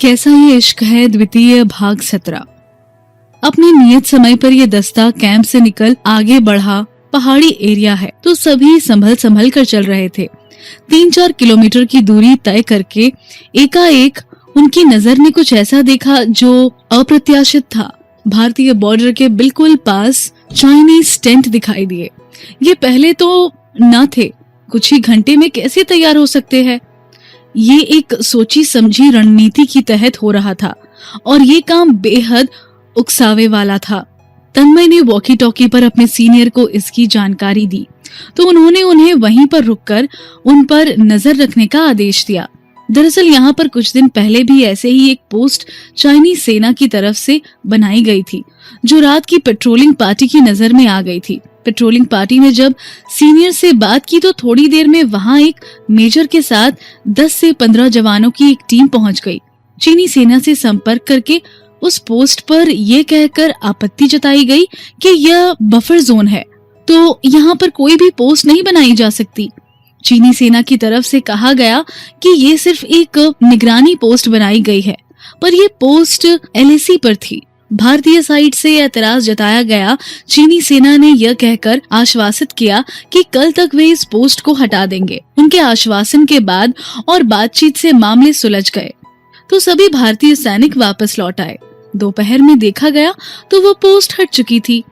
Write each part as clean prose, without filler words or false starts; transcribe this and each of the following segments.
कैसा ये इश्क है द्वितीय भाग 17। अपने नियत समय पर ये दस्ता कैंप से निकल आगे बढ़ा। पहाड़ी एरिया है तो सभी संभल कर चल रहे थे। 3-4 किलोमीटर की दूरी तय करके एकाएक उनकी नजर ने कुछ ऐसा देखा जो अप्रत्याशित था। भारतीय बॉर्डर के बिल्कुल पास चाइनीज टेंट दिखाई दिए। ये पहले तो न थे, कुछ ही घंटे में कैसे तैयार हो सकते हैं। ये एक सोची समझी रणनीति की तहत हो रहा था और ये काम बेहद उकसावे वाला था। तन्मय ने वॉकी टॉकी पर अपने सीनियर को इसकी जानकारी दी तो उन्होंने उन्हें वहीं पर रुककर उन पर नजर रखने का आदेश दिया। दरअसल यहाँ पर कुछ दिन पहले भी ऐसे ही एक पोस्ट चाइनीज सेना की तरफ से बनाई गई थी जो रात की पेट्रोलिंग पार्टी की नजर में आ गई थी। पेट्रोलिंग पार्टी ने जब सीनियर से बात की तो थोड़ी देर में वहां एक मेजर के साथ 10 से 15 जवानों की एक टीम पहुंच गई। चीनी सेना से संपर्क करके उस पोस्ट पर यह कहकर आपत्ति जताई गई कि यह बफर जोन है तो यहाँ पर कोई भी पोस्ट नहीं बनाई जा सकती। चीनी सेना की तरफ से कहा गया कि ये सिर्फ एक निगरानी पोस्ट बनाई गई है, पर यह पोस्ट LAC पर थी। भारतीय साइड से एतराज जताया गया। चीनी सेना ने यह कहकर आश्वासित किया कि कल तक वे इस पोस्ट को हटा देंगे। उनके आश्वासन के बाद और बातचीत से मामले सुलझ गए तो सभी भारतीय सैनिक वापस लौट आए। दोपहर में देखा गया तो वो पोस्ट हट चुकी थी,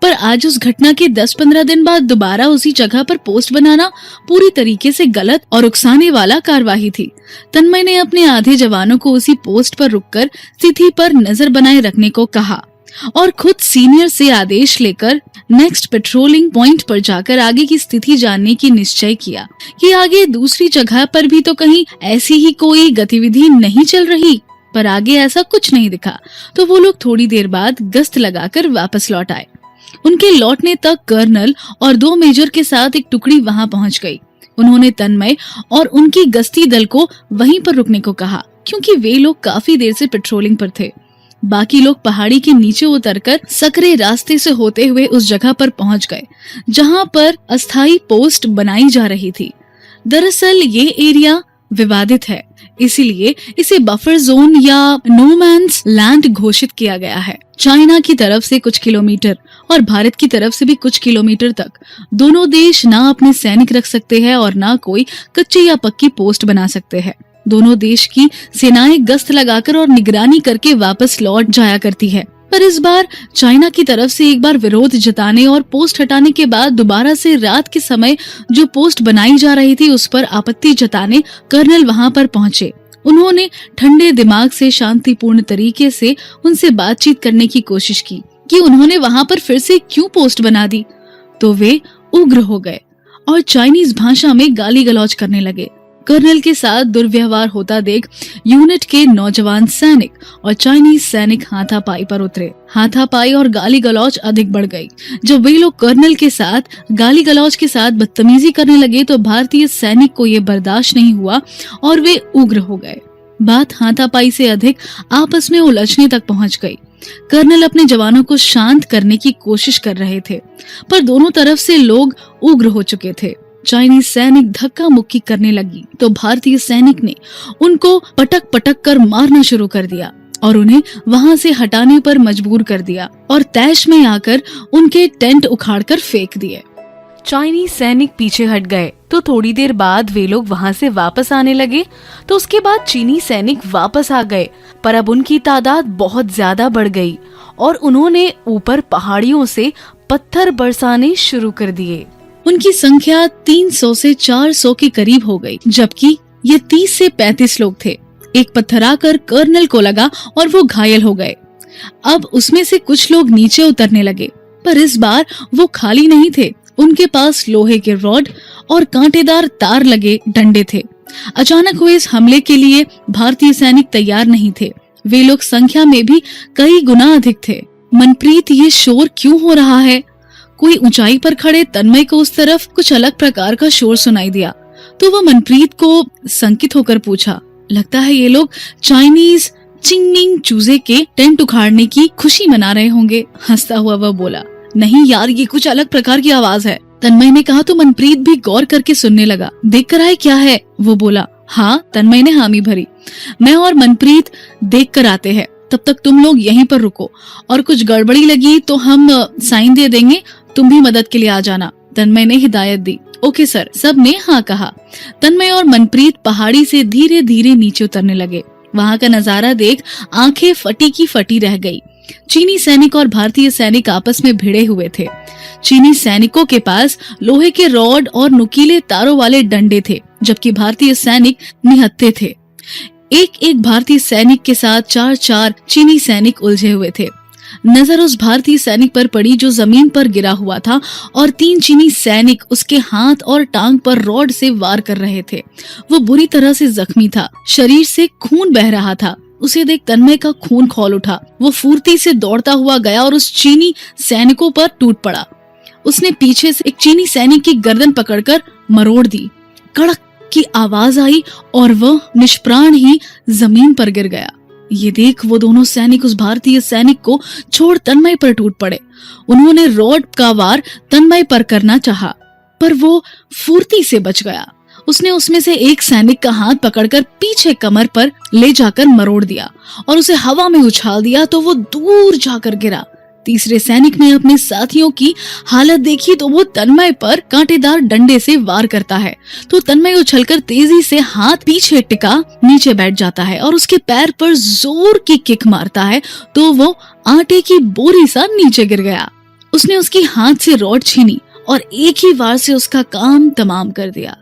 पर आज उस घटना के 10-15 दिन बाद दोबारा उसी जगह पर पोस्ट बनाना पूरी तरीके से गलत और उकसाने वाला कार्यवाही थी। तन्मय ने अपने आधे जवानों को उसी पोस्ट पर रुककर स्थिति पर नजर बनाए रखने को कहा और खुद सीनियर से आदेश लेकर नेक्स्ट पेट्रोलिंग पॉइंट पर जाकर आगे की स्थिति जानने की निश्चय किया कि आगे दूसरी जगह पर भी तो कहीं ऐसी ही कोई गतिविधि नहीं चल रही। पर आगे ऐसा कुछ नहीं दिखा तो वो लोग थोड़ी देर बाद गश्त लगाकर वापस लौट आए। उनके लौटने तक कर्नल और 2 मेजर के साथ एक टुकड़ी वहां पहुंच गई। उन्होंने तन्मय और उनकी गश्ती दल को वहीं पर रुकने को कहा क्योंकि वे लोग काफी देर से पेट्रोलिंग पर थे। बाकी लोग पहाड़ी के नीचे उतरकर सकरे रास्ते से होते हुए उस जगह पर पहुंच गए जहां पर अस्थायी पोस्ट बनाई जा रही थी। दरअसल ये एरिया विवादित है, इसीलिए इसे बफर जोन या नो मैंस लैंड घोषित किया गया है। चाइना की तरफ से कुछ किलोमीटर और भारत की तरफ से भी कुछ किलोमीटर तक दोनों देश ना अपने सैनिक रख सकते हैं और ना कोई कच्ची या पक्की पोस्ट बना सकते हैं। दोनों देश की सेनाएं गश्त लगाकर और निगरानी करके वापस लौट जाया करती है। पर इस बार चाइना की तरफ से एक बार विरोध जताने और पोस्ट हटाने के बाद दोबारा से रात के समय जो पोस्ट बनाई जा रही थी उस पर आपत्ति जताने कर्नल वहां पर पहुंचे। उन्होंने ठंडे दिमाग से शांतिपूर्ण तरीके से उनसे बातचीत करने की कोशिश की कि उन्होंने वहां पर फिर से क्यों पोस्ट बना दी, तो वे उग्र हो गए और चाइनीज भाषा में गाली गलौज करने लगे। कर्नल के साथ दुर्व्यवहार होता देख यूनिट के नौजवान सैनिक और चाइनीज सैनिक हाथापाई पर उतरे। हाथापाई और गाली गलौज अधिक बढ़ गई। जब वे लोग कर्नल के साथ गाली गलौज के साथ बदतमीजी करने लगे तो भारतीय सैनिक को ये बर्दाश्त नहीं हुआ और वे उग्र हो गए। बात हाथापाई से अधिक आपस में उलझने तक पहुंच गई। कर्नल अपने जवानों को शांत करने की कोशिश कर रहे थे, पर दोनों तरफ से लोग उग्र हो चुके थे। चाइनीज सैनिक धक्का मुक्की करने लगी तो भारतीय सैनिक ने उनको पटक पटक कर मारना शुरू कर दिया और उन्हें वहां से हटाने पर मजबूर कर दिया और तैश में आकर उनके टेंट उखाड़कर फेंक दिए। चाइनीज सैनिक पीछे हट गए तो थोड़ी देर बाद वे लोग वहां से वापस आने लगे तो उसके बाद चीनी सैनिक वापस आ गए, पर अब उनकी तादाद बहुत ज्यादा बढ़ गई और उन्होंने ऊपर पहाड़ियों से पत्थर बरसाने शुरू कर दिए। उनकी संख्या 300 से 400 के करीब हो गई, जबकि ये 30 से 35 लोग थे। एक पत्थर आकर कर्नल को लगा और वो घायल हो गए। अब उसमें से कुछ लोग नीचे उतरने लगे, पर इस बार वो खाली नहीं थे। उनके पास लोहे के रॉड और कांटेदार तार लगे डंडे थे। अचानक हुए इस हमले के लिए भारतीय सैनिक तैयार नहीं थे। वे लोग संख्या में भी कई गुना अधिक थे। मनप्रीत, ये शोर क्यों हो रहा है? कोई ऊंचाई पर खड़े तन्मय को उस तरफ कुछ अलग प्रकार का शोर सुनाई दिया तो वह मनप्रीत को संकित होकर पूछा, लगता है ये लोग चाइनीज चिंगमिंग चूजे के टेंट उखाड़ने की खुशी मना रहे होंगे। हंसता हुआ वह बोला, नहीं यार, ये कुछ अलग प्रकार की आवाज है। तन्मय ने कहा तो मनप्रीत भी गौर करके सुनने लगा। देख कर आए क्या है? वो बोला। हाँ, तन्मय ने हामी भरी। मैं और मनप्रीत देख कर आते हैं, तब तक तुम लोग यहीं पर रुको, और कुछ गड़बड़ी लगी तो हम साइन दे देंगे, तुम भी मदद के लिए आ जाना। तन्मय ने हिदायत दी। ओके सर, सब ने हाँ कहा। तन्मय और मनप्रीत पहाड़ी से धीरे धीरे नीचे उतरने लगे। वहां का नजारा देख आंखें फटी की फटी रह गई। चीनी सैनिक और भारतीय सैनिक आपस में भिड़े हुए थे। चीनी सैनिकों के पास लोहे के रॉड और नुकीले तारों वाले डंडे थे, जबकि भारतीय सैनिक निहत्थे थे। एक एक भारतीय सैनिक के साथ 4-4 चीनी सैनिक उलझे हुए थे। नजर उस भारतीय सैनिक पर पड़ी जो जमीन पर गिरा हुआ था, और 3 चीनी सैनिक उसके हाथ और टांग पर रॉड से वार कर रहे थे। वो बुरी तरह से जख्मी था, शरीर से खून बह रहा था। उसे देख तन्मय का खून खौल उठा। वो फुर्ती से दौड़ता हुआ गया और उस चीनी सैनिकों पर टूट पड़ा। उसने पीछे से एक चीनी सैनिक की गर्दन पकड़कर मरोड़ दी। कड़क की आवाज आई और वह निष्प्राण ही जमीन पर गिर गया। ये देख वो दोनों सैनिक उस भारतीय सैनिक को छोड़ तन्मय पर टूट पड़े। उन्होंने रॉड का वार तन्मय पर करना चाहा, पर वो फुर्ती से बच गया। उसने उसमें से एक सैनिक का हाथ पकड़कर पीछे कमर पर ले जाकर मरोड़ दिया और उसे हवा में उछाल दिया तो वो दूर जाकर गिरा। तीसरे सैनिक ने अपने साथियों की हालत देखी तो वो तन्मय पर कांटेदार डंडे से वार करता है, तो तन्मय उछलकर तेजी से हाथ पीछे टिका नीचे बैठ जाता है और उसके पैर पर जोर की किक मारता है तो वो आटे की बोरी सा नीचे गिर गया। उसने उसकी हाथ से रॉड छीनी और एक ही वार से उसका काम तमाम कर दिया।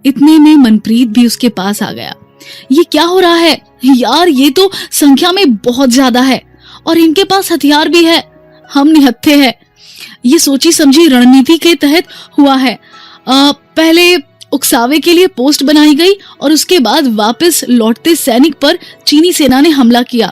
इतने में मनप्रीत भी उसके पास आ गया। ये क्या हो रहा है यार, ये तो संख्या में बहुत ज्यादा है और इनके पास हथियार भी है, हम निहत्थे हैं। ये सोची समझी रणनीति के तहत हुआ है। पहले उकसावे के लिए पोस्ट बनाई गई और उसके बाद वापस लौटते सैनिक पर चीनी सेना ने हमला किया।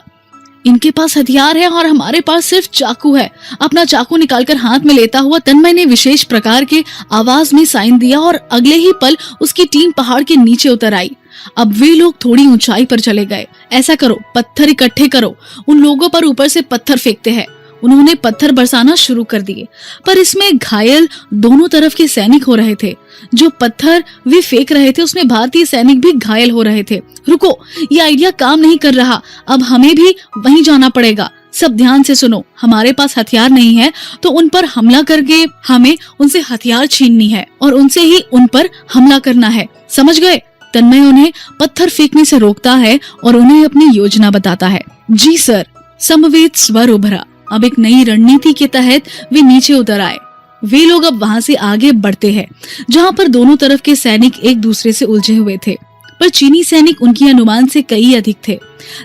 इनके पास हथियार है और हमारे पास सिर्फ चाकू है। अपना चाकू निकालकर हाथ में लेता हुआ तन्मय ने विशेष प्रकार के आवाज में साइन दिया और अगले ही पल उसकी टीम पहाड़ के नीचे उतर आई। अब वे लोग थोड़ी ऊंचाई पर चले गए। ऐसा करो, पत्थर इकट्ठे करो, उन लोगों पर ऊपर से पत्थर फेंकते हैं। उन्होंने पत्थर बरसाना शुरू कर दिए, पर इसमें घायल दोनों तरफ के सैनिक हो रहे थे। जो पत्थर वे फेंक रहे थे उसमें भारतीय सैनिक भी घायल हो रहे थे। रुको, ये आइडिया काम नहीं कर रहा, अब हमें भी वहीं जाना पड़ेगा। सब ध्यान से सुनो, हमारे पास हथियार नहीं है तो उन पर हमला करके हमें उनसे हथियार छीननी है और उनसे ही उन पर हमला करना है, समझ गए? तन्मय उन्हें पत्थर फेंकने से रोकता है और उन्हें अपनी योजना बताता है। जी सर, समवेत स्वर उभरा। अब एक नई रणनीति के तहत वे नीचे उतर आए। वे लोग अब वहां से आगे बढ़ते हैं जहां पर दोनों तरफ के सैनिक एक दूसरे से उलझे हुए थे, पर चीनी सैनिक उनकी अनुमान से कई अधिक थे।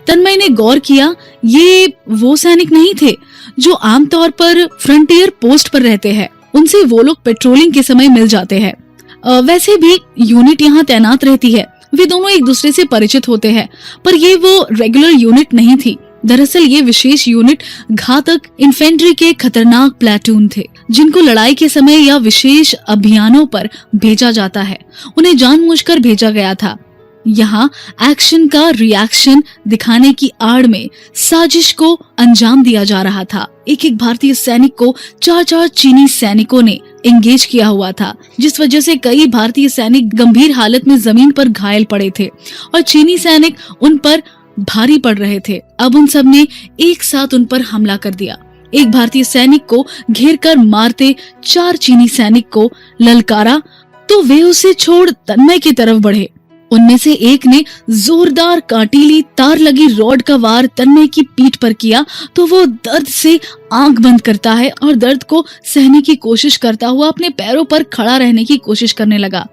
तन्मय ने गौर किया, ये वो सैनिक नहीं थे जो आमतौर पर फ्रंटियर पोस्ट पर रहते हैं। उनसे वो लोग पेट्रोलिंग के समय मिल जाते हैं। वैसे भी यूनिट यहाँ तैनात रहती है, वे दोनों एक दूसरे से परिचित होते हैं, पर ये वो रेगुलर यूनिट नहीं थी। दरअसल ये विशेष यूनिट घातक इन्फेंट्री के खतरनाक प्लेटून थे, जिनको लड़ाई के समय या विशेष अभियानों पर भेजा जाता है। उन्हें जानबूझकर भेजा गया था। यहाँ एक्शन का रिएक्शन दिखाने की आड़ में साजिश को अंजाम दिया जा रहा था। एक एक भारतीय सैनिक को 4-4 चीनी सैनिकों ने एंगेज किया हुआ था, जिस वजह से कई भारतीय सैनिक गंभीर हालत में जमीन पर घायल पड़े थे और चीनी सैनिक उन पर भारी पड़ रहे थे। अब उन सब ने एक साथ उन पर हमला कर दिया। एक भारतीय सैनिक को घेर कर मारते 4 चीनी सैनिक को ललकारा तो वे उसे छोड़ तन्मय की तरफ बढ़े। उनमें से एक ने जोरदार कांटीली तार लगी रॉड का वार तन्मय की पीठ पर किया तो वो दर्द से आंख बंद करता है और दर्द को सहने की कोशिश करता हुआ अपने पैरों पर खड़ा रहने की कोशिश करने लगा।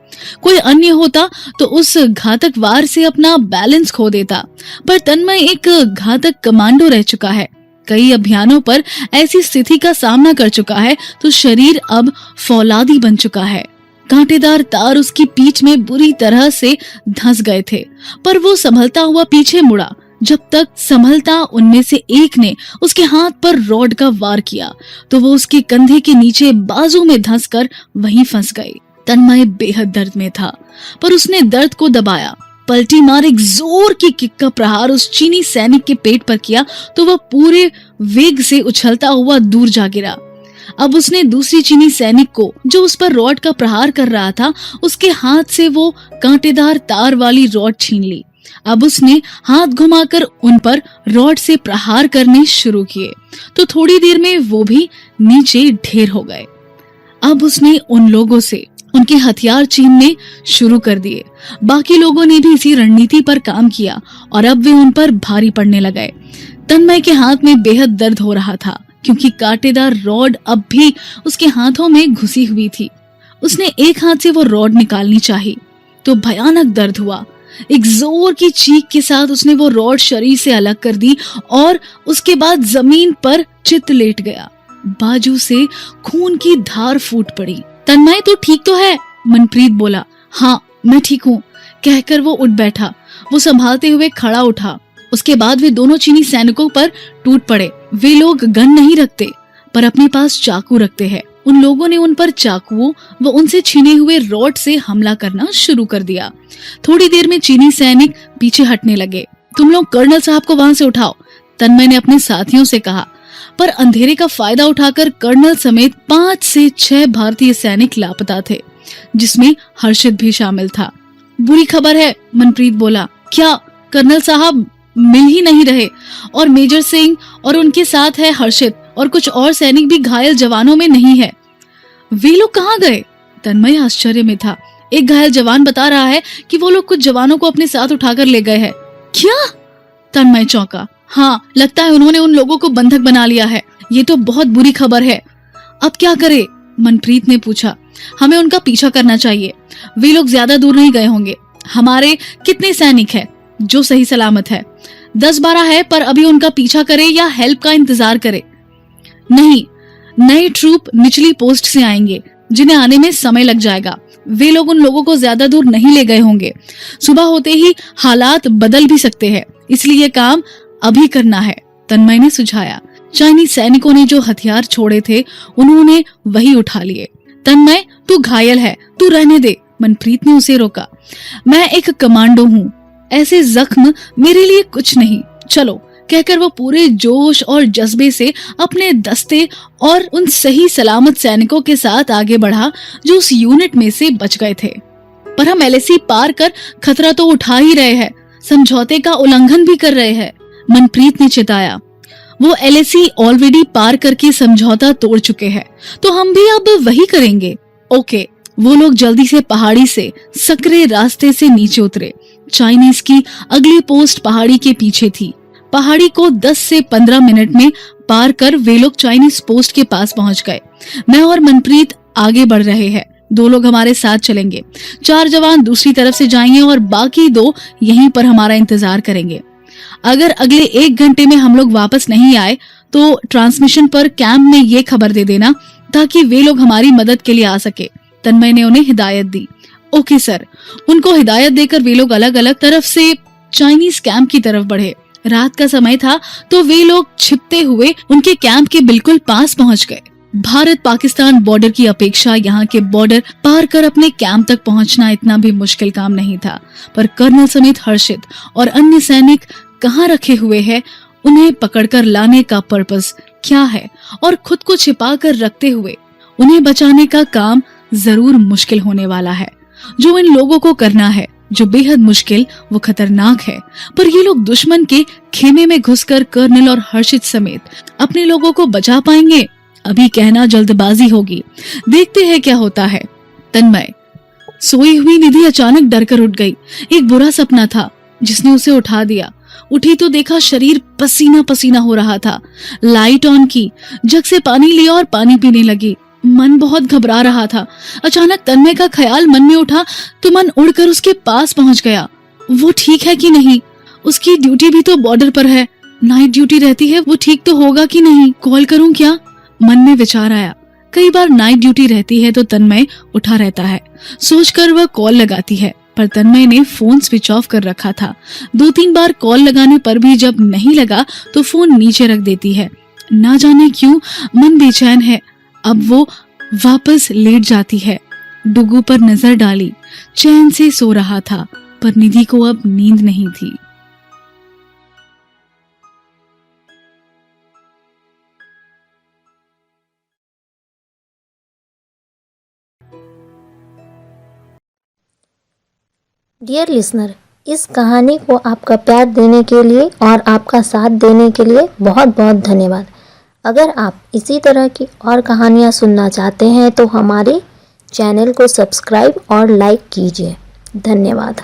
कोई अन्य होता तो उस घातक वार से अपना बैलेंस खो देता, पर तन्मय एक घातक कमांडो रह चुका है। कई अभियानों पर ऐसी स्थिति का सामना कर चुका है तो शरीर अब फौलादी बन चुका है। कांटेदार तार उसकी पीठ में बुरी तरह से धंस गए थे, पर वो संभलता हुआ पीछे मुड़ा। जब तक संभलता उनमें से एक ने उसके हाथ पर रॉड का वार किया तो वो उसके कंधे के नीचे बाजू में धंसकर वहीं फंस गई। तन्मय बेहद दर्द में था, पर उसने दर्द को दबाया। पलटी मार एक जोर की किक का प्रहार उस चीनी सैनिक के पेट पर किया तो वह पूरे वेग से उछलता हुआ दूर जा गिरा। अब उसने दूसरी चीनी सैनिक को जो उस पर रॉड का प्रहार कर रहा था उसके हाथ से वो कांटेदार तार वाली रॉड छीन ली। अब उसने हाथ घुमाकर उन पर रॉड से प्रहार करने शुरू किए तो थोड़ी देर में वो भी नीचे ढेर हो गए। अब उसने उन लोगों से उनके हथियार छीनने शुरू कर दिए। बाकी लोगों ने भी इसी रणनीति पर काम किया और अब वे उन पर भारी पड़ने लगे। तन्मय के हाथ में बेहद दर्द हो रहा था क्योंकि कांटेदार रॉड अब भी उसके हाथों में घुसी हुई थी। उसने एक हाथ से वो रॉड निकालनी चाही तो भयानक दर्द हुआ। एक जोर की चीख के साथ उसने वो रॉड शरीर से अलग कर दी और उसके बाद जमीन पर चित लेट गया। बाजू से खून की धार फूट पड़ी। तन्मय तू ठीक तो है? मनप्रीत बोला। हाँ मैं ठीक हूँ, कहकर वो उठ बैठा। वो संभालते हुए खड़ा उठा। उसके बाद वे दोनों चीनी सैनिकों पर टूट पड़े। वे लोग गन नहीं रखते पर अपने पास चाकू रखते हैं। उन लोगों ने उन पर चाकुओं व उनसे छीने हुए रॉड से हमला करना शुरू कर दिया। थोड़ी देर में चीनी सैनिक पीछे हटने लगे। तुम लोग कर्नल साहब को वहां से उठाओ, तन्मय ने अपने साथियों से कहा। पर अंधेरे का फायदा उठाकर कर्नल समेत 5 से 6 भारतीय सैनिक लापता थे, जिसमें हर्षित भी शामिल था। बुरी खबर है, मनप्रीत बोला। क्या? कर्नल साहब मिल ही नहीं रहे और मेजर सिंह और उनके साथ है हर्षित और कुछ और सैनिक भी घायल जवानों में नहीं है। वे लोग कहाँ गए? तन्मय आश्चर्य में था। एक घायल जवान बता रहा है कि वो लोग कुछ जवानों को अपने साथ उठाकर ले गए हैं। क्या? तन्मय चौंका। हाँ, लगता है उन्होंने उन लोगों को बंधक बना लिया है। ये तो बहुत बुरी खबर है। अब क्या करे? मनप्रीत ने पूछा। हमें उनका पीछा करना चाहिए। वे लोग ज्यादा दूर नहीं गए होंगे। हमारे कितने सैनिक हैं जो सही सलामत है? 10-12 है, पर अभी उनका पीछा करे या हेल्प का इंतजार करे? नहीं, नए ट्रूप निचली पोस्ट से आएंगे जिन्हें आने में समय लग जाएगा। वे लोग उन लोगों को ज्यादा दूर नहीं ले गए होंगे। सुबह होते ही हालात बदल भी सकते हैं, इसलिए काम अभी करना है, तन्मय ने सुझाया। चाइनीज सैनिकों ने जो हथियार छोड़े थे उन्होंने वही उठा लिए। तन्मय तू घायल है, तू रहने दे, मनप्रीत ने उसे रोका। मैं एक कमांडो हूँ, ऐसे जख्म मेरे लिए कुछ नहीं, चलो, कहकर वो पूरे जोश और जज्बे से अपने दस्ते और उन सही सलामत सैनिकों के साथ आगे बढ़ा जो उस यूनिट में से बच गए थे। पर हम एलएसी पार कर खतरा तो उठा ही रहे हैं, समझौते का उल्लंघन भी कर रहे हैं, मनप्रीत ने चिताया। वो एलएसी ऑलरेडी पार करके समझौता तोड़ चुके हैं, तो हम भी अब वही करेंगे। ओके। वो लोग जल्दी से पहाड़ी से सकरे रास्ते से नीचे उतरे। चाइनीज की अगली पोस्ट पहाड़ी के पीछे थी। पहाड़ी को 10 से 15 मिनट में पार कर वे लोग चाइनीज पोस्ट के पास पहुंच गए। मैं और मनप्रीत आगे बढ़ रहे हैं, 2 लोग हमारे साथ चलेंगे। 4 जवान दूसरी तरफ से जाएंगे और बाकी 2 यहीं पर हमारा इंतजार करेंगे। अगर अगले 1 घंटे में हम लोग वापस नहीं आए तो ट्रांसमिशन पर कैंप में ये खबर दे देना ताकि वे लोग हमारी मदद के लिए आ सके। तन्मय ने उन्हें हिदायत दी। Okay sir. उनको हिदायत देकर वे लोग अलग अलग तरफ से चाइनीज कैंप की तरफ बढ़े। रात का समय था तो वे लोग छिपते हुए उनके कैंप के बिल्कुल पास पहुंच गए। भारत पाकिस्तान बॉर्डर की अपेक्षा यहाँ के बॉर्डर पार कर अपने कैंप तक पहुंचना इतना भी मुश्किल काम नहीं था, पर कर्नल समेत हर्षित और अन्य सैनिक कहाँ रखे हुए हैं, उन्हें पकड़कर लाने का पर्पस क्या है और खुद को छिपा कर रखते हुए उन्हें बचाने का काम जरूर मुश्किल होने वाला है। जो इन लोगों को करना है, जो बेहद मुश्किल वो खतरनाक है, पर ये लोग दुश्मन के खेमे में घुसकर कर्नल और हर्षित समेत अपने लोगों को बचा पाएंगे? अभी कहना जल्दबाजी होगी, देखते हैं क्या होता है। तन्मय। सोई हुई निधि अचानक डरकर उठ गई। एक बुरा सपना था जिसने उसे उठा दिया। उठी तो देखा शरीर पसीना पसीना हो रहा था। लाइट ऑन की, जग से पानी लिया और पानी पीने लगी। मन बहुत घबरा रहा था। अचानक तन्मय का ख्याल मन में उठा तो मन उड़कर उसके पास पहुंच गया। वो ठीक है कि नहीं? उसकी ड्यूटी भी तो बॉर्डर पर है, नाइट ड्यूटी रहती है, वो ठीक तो होगा कि नहीं? कॉल करूं क्या? मन में विचार आया। कई बार नाइट ड्यूटी रहती है तो तन्मय उठा रहता है। सोचकर वह कॉल लगाती है, पर तन्मय ने फोन स्विच ऑफ कर रखा था। 2-3 बार कॉल लगाने पर भी जब नहीं लगा तो फोन नीचे रख देती है। ना जाने क्यों मन बेचैन है। अब वो वापस लेट जाती है। डुगू पर नजर डाली, चैन से सो रहा था, पर निधि को अब नींद नहीं थी। डियर लिसनर, इस कहानी को आपका प्यार देने के लिए और आपका साथ देने के लिए बहुत बहुत धन्यवाद। अगर आप इसी तरह की और कहानियाँ सुनना चाहते हैं तो हमारे चैनल को सब्सक्राइब और लाइक कीजिए। धन्यवाद।